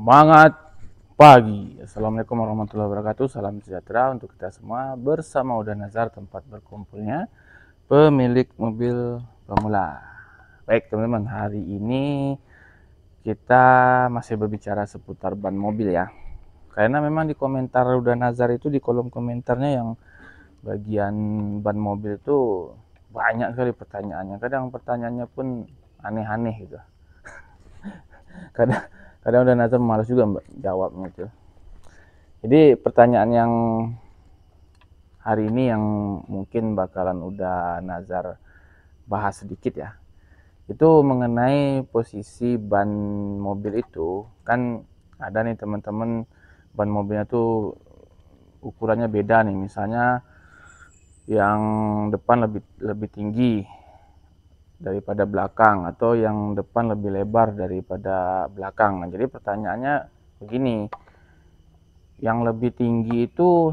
Semangat pagi. Assalamualaikum warahmatullahi wabarakatuh. Salam sejahtera untuk kita semua. Bersama Uda Nazar, tempat berkumpulnya pemilik mobil pemula. Baik teman-teman, hari ini kita masih berbicara seputar ban mobil ya. Karena memang di komentar Uda Nazar itu, di kolom komentarnya yang bagian ban mobil itu banyak sekali pertanyaannya. Kadang pertanyaannya pun aneh-aneh gitu. Kadang udah Nazar malas juga jawabnya itu. Jadi pertanyaan yang hari ini yang mungkin bakalan udah Nazar bahas sedikit ya, itu mengenai posisi ban mobil itu. Kan ada nih teman-teman, ban mobilnya tuh ukurannya beda nih, misalnya yang depan lebih tinggi daripada belakang, atau yang depan lebih lebar daripada belakang. Nah, jadi pertanyaannya begini, yang lebih tinggi itu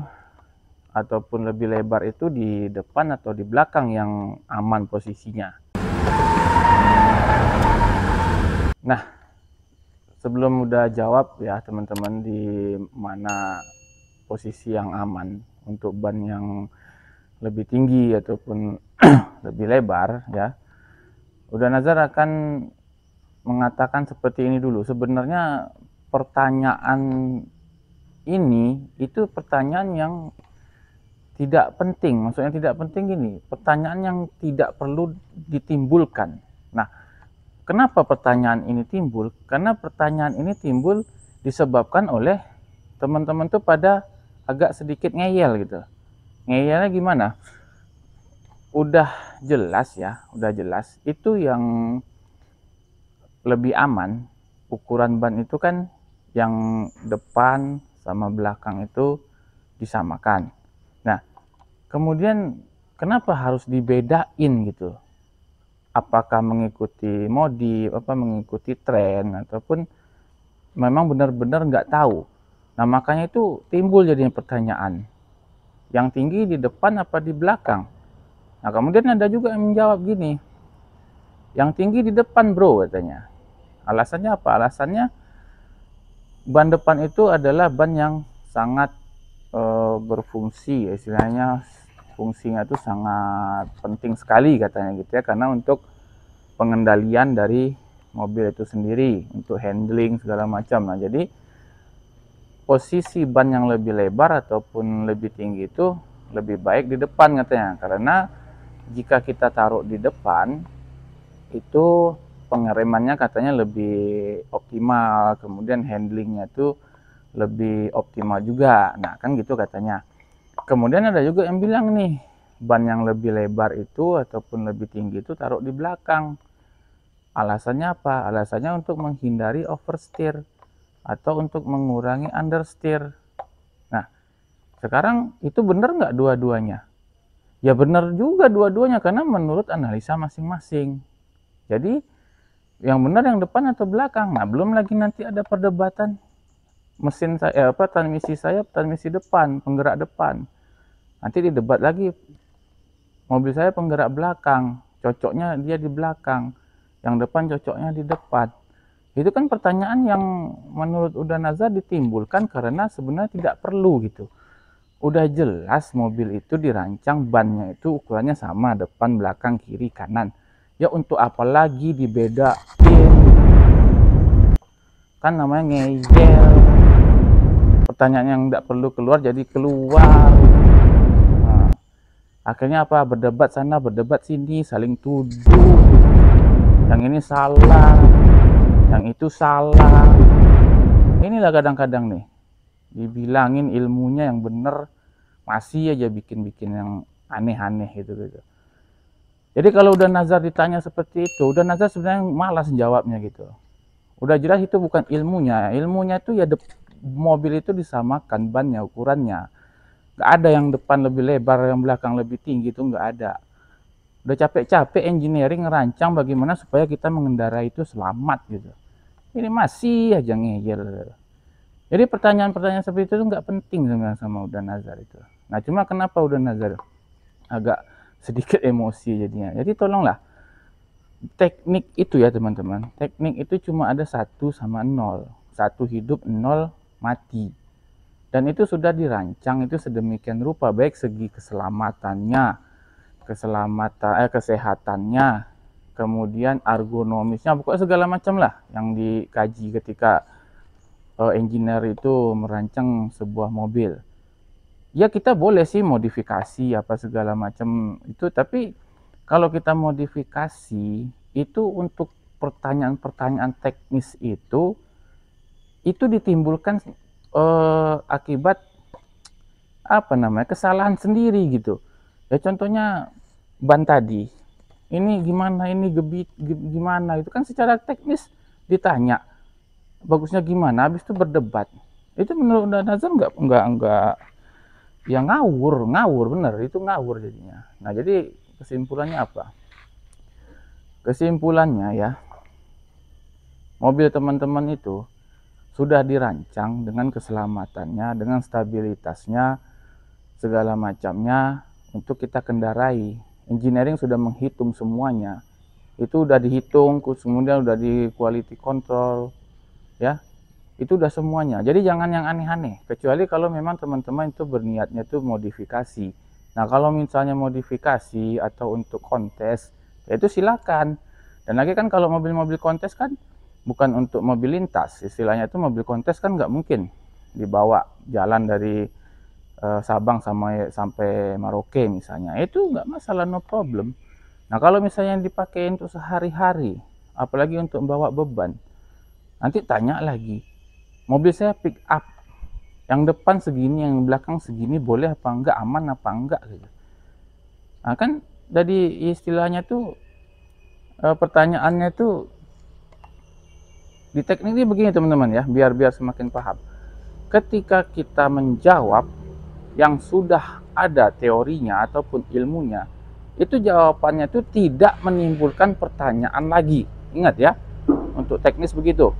ataupun lebih lebar itu di depan atau di belakang yang aman posisinya? Nah, sebelum udah jawab ya teman-teman, di mana posisi yang aman untuk ban yang lebih tinggi ataupun lebih lebar ya, Uda Nazar akan mengatakan seperti ini dulu. Sebenarnya pertanyaan ini itu pertanyaan yang tidak penting. Maksudnya tidak penting gini, pertanyaan yang tidak perlu ditimbulkan. Nah, kenapa pertanyaan ini timbul? Karena pertanyaan ini timbul disebabkan oleh teman-teman tuh pada agak sedikit ngeyel gitu. Ngeyelnya gimana? Udah jelas ya, udah jelas itu yang lebih aman ukuran ban itu kan yang depan sama belakang itu disamakan. Nah, kemudian kenapa harus dibedain gitu? Apakah mengikuti modif, mengikuti tren, ataupun memang benar-benar nggak tahu? Nah, makanya itu timbul jadinya pertanyaan. Yang tinggi di depan apa di belakang? Nah, kemudian ada juga yang menjawab gini, yang tinggi di depan bro katanya. Alasannya apa? Alasannya ban depan itu adalah ban yang sangat berfungsi, istilahnya fungsinya itu sangat penting sekali katanya gitu ya, karena untuk pengendalian dari mobil itu sendiri, untuk handling segala macam. Nah, jadi posisi ban yang lebih lebar ataupun lebih tinggi itu lebih baik di depan katanya, karena jika kita taruh di depan itu pengeremannya katanya lebih optimal, kemudian handlingnya tuh lebih optimal juga. Nah, kan gitu katanya. Kemudian ada juga yang bilang nih, ban yang lebih lebar itu ataupun lebih tinggi itu taruh di belakang. Alasannya apa? Alasannya untuk menghindari oversteer atau untuk mengurangi understeer. Nah, sekarang itu benar nggak dua-duanya? Ya benar juga dua-duanya, karena menurut analisa masing-masing. Jadi yang benar yang depan atau belakang? Nah, belum lagi nanti ada perdebatan mesin saya transmisi depan, penggerak depan. Nanti didebat lagi, mobil saya penggerak belakang, cocoknya dia di belakang, yang depan cocoknya di depan. Itu kan pertanyaan yang menurut Uda Nazar ditimbulkan karena sebenarnya tidak perlu gitu. Udah jelas mobil itu dirancang bannya itu ukurannya sama, depan, belakang, kiri, kanan. Ya untuk apa lagi dibedain? Kan namanya ngeyel. Pertanyaan yang tidak perlu keluar jadi keluar. Nah, akhirnya apa? Berdebat sana, berdebat sini, saling tuduh. Yang ini salah, yang itu salah. Inilah kadang-kadang nih, dibilangin ilmunya yang bener, masih aja bikin-bikin yang aneh-aneh gitu. Jadi kalau Uda Nazar ditanya seperti itu, Uda Nazar sebenarnya malas jawabnya gitu. Udah jelas itu bukan ilmunya. Ilmunya itu ya mobil itu disamakan bannya, ukurannya. Gak ada yang depan lebih lebar, yang belakang lebih tinggi, itu nggak ada. Udah capek-capek engineering ngerancang bagaimana supaya kita mengendarai itu selamat gitu. Ini masih aja ngeyel. Jadi pertanyaan-pertanyaan seperti itu nggak penting sebenarnya sama Uda Nazar itu. Nah, cuma kenapa Uda Nazar agak sedikit emosi jadinya? Jadi tolonglah, teknik itu ya teman-teman, teknik itu cuma ada 1 sama 0. 1 hidup 0 mati. Dan itu sudah dirancang itu sedemikian rupa, baik segi keselamatannya, kesehatannya, kemudian ergonomisnya, pokoknya segala macam lah yang dikaji ketika engineer itu merancang sebuah mobil. Ya kita boleh sih modifikasi apa segala macam itu, tapi kalau kita modifikasi itu untuk pertanyaan-pertanyaan teknis itu ditimbulkan akibat apa namanya, kesalahan sendiri gitu. Ya contohnya ban tadi, ini gimana, ini gimana, itu kan secara teknis ditanya bagusnya gimana, habis itu berdebat. Itu menurut Nazar enggak ya ngawur bener, itu ngawur jadinya. Nah jadi kesimpulannya apa? Kesimpulannya ya, mobil teman-teman itu sudah dirancang dengan keselamatannya, dengan stabilitasnya, segala macamnya untuk kita kendarai. Engineering sudah menghitung semuanya. Itu udah dihitung, kemudian udah di quality control, ya. Itu udah semuanya. Jadi jangan yang aneh-aneh, kecuali kalau memang teman-teman itu berniatnya itu modifikasi. Nah, kalau misalnya modifikasi atau untuk kontes, ya itu silakan. Dan lagi kan kalau mobil-mobil kontes kan bukan untuk mobil lintas, istilahnya itu mobil kontes kan nggak mungkin dibawa jalan dari Sabang sampai Merauke misalnya, itu nggak masalah, no problem. Nah kalau misalnya yang dipakai untuk sehari-hari, apalagi untuk membawa beban, nanti tanya lagi, mobil saya pick up, yang depan segini, yang belakang segini, boleh apa enggak, aman apa enggak gitu. Nah kan jadi istilahnya tuh pertanyaannya tuh di teknik ini begini teman-teman ya, biar semakin paham. Ketika kita menjawab yang sudah ada teorinya ataupun ilmunya, itu jawabannya itu tidak menimbulkan pertanyaan lagi. Ingat ya, untuk teknis begitu.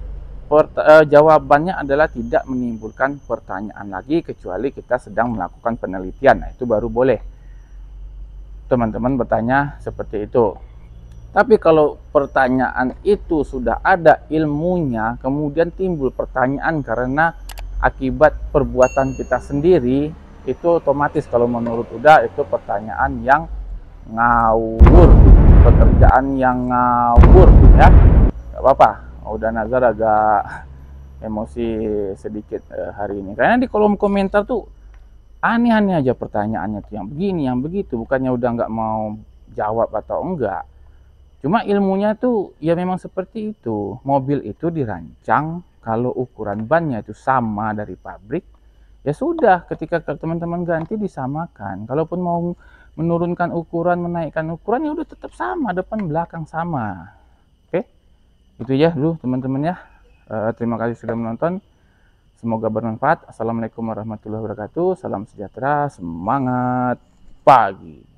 Jawabannya adalah tidak menimbulkan pertanyaan lagi, kecuali kita sedang melakukan penelitian. Nah, itu baru boleh teman-teman bertanya seperti itu. Tapi kalau pertanyaan itu sudah ada ilmunya, kemudian timbul pertanyaan karena akibat perbuatan kita sendiri, itu otomatis kalau menurut Uda itu pertanyaan yang ngawur, pekerjaan yang ngawur ya. Gak apa-apa, Uda Nazar agak emosi sedikit hari ini, karena di kolom komentar tuh aneh-aneh aja pertanyaannya tuh, yang begini yang begitu. Bukannya udah nggak mau jawab atau enggak, cuma ilmunya tuh ya memang seperti itu. Mobil itu dirancang kalau ukuran bannya itu sama dari pabrik, ya sudah, ketika teman-teman ganti disamakan. Kalaupun mau menurunkan ukuran, menaikkan ukuran, ya udah tetap sama, depan belakang sama. Oke, itu ya dulu teman-teman ya. Terima kasih sudah menonton, semoga bermanfaat. Assalamualaikum warahmatullahi wabarakatuh, salam sejahtera, semangat pagi.